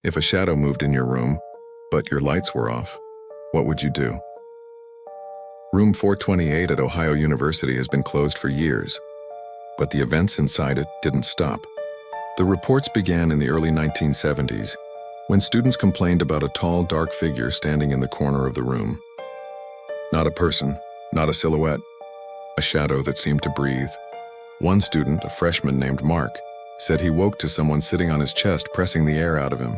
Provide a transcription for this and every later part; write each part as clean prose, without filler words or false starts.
If a shadow moved in your room, but your lights were off, what would you do? Room 428 at Ohio University has been closed for years, but the events inside it didn't stop. The reports began in the early 1970s, when students complained about a tall, dark figure standing in the corner of the room. Not a person, not a silhouette, a shadow that seemed to breathe. One student, a freshman named Mark, said he woke to someone sitting on his chest pressing the air out of him.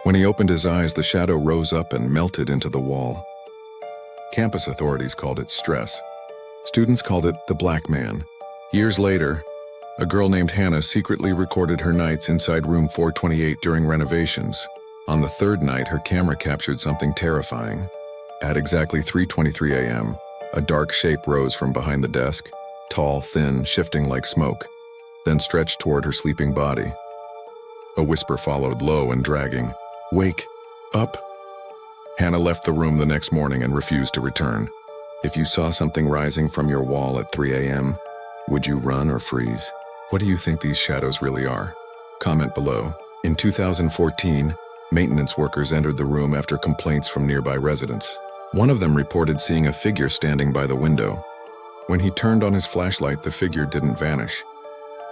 When he opened his eyes, the shadow rose up and melted into the wall. Campus authorities called it stress. Students called it the Black Man. Years later, a girl named Hannah secretly recorded her nights inside room 428 during renovations. On the third night, her camera captured something terrifying. At exactly 3:23 a.m., a dark shape rose from behind the desk, tall, thin, shifting like smoke, then stretched toward her sleeping body. A whisper followed, low and dragging, "Wake up." Hannah left the room the next morning and refused to return. If you saw something rising from your wall at 3 a.m., would you run or freeze? What do you think these shadows really are? Comment below. In 2014, maintenance workers entered the room after complaints from nearby residents. One of them reported seeing a figure standing by the window. When he turned on his flashlight, the figure didn't vanish.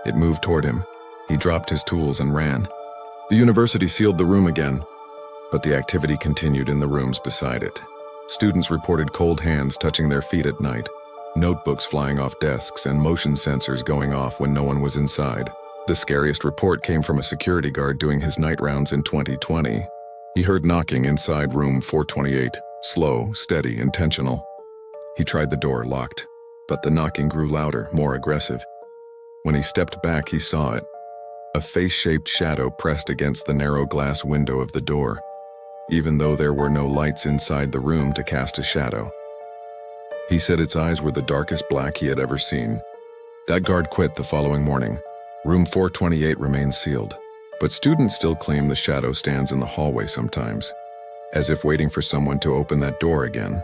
It moved toward him. He dropped his tools and ran. The university sealed the room again, but the activity continued in the rooms beside it. Students reported cold hands touching their feet at night, notebooks flying off desks, and motion sensors going off when no one was inside. The scariest report came from a security guard doing his night rounds in 2020. He heard knocking inside room 428, slow, steady, intentional. He tried the door, locked, but the knocking grew louder, more aggressive. When he stepped back, he saw it. A face-shaped shadow pressed against the narrow glass window of the door, even though there were no lights inside the room to cast a shadow. He said its eyes were the darkest black he had ever seen. That guard quit the following morning. Room 428 remains sealed, but students still claim the shadow stands in the hallway sometimes, as if waiting for someone to open that door again.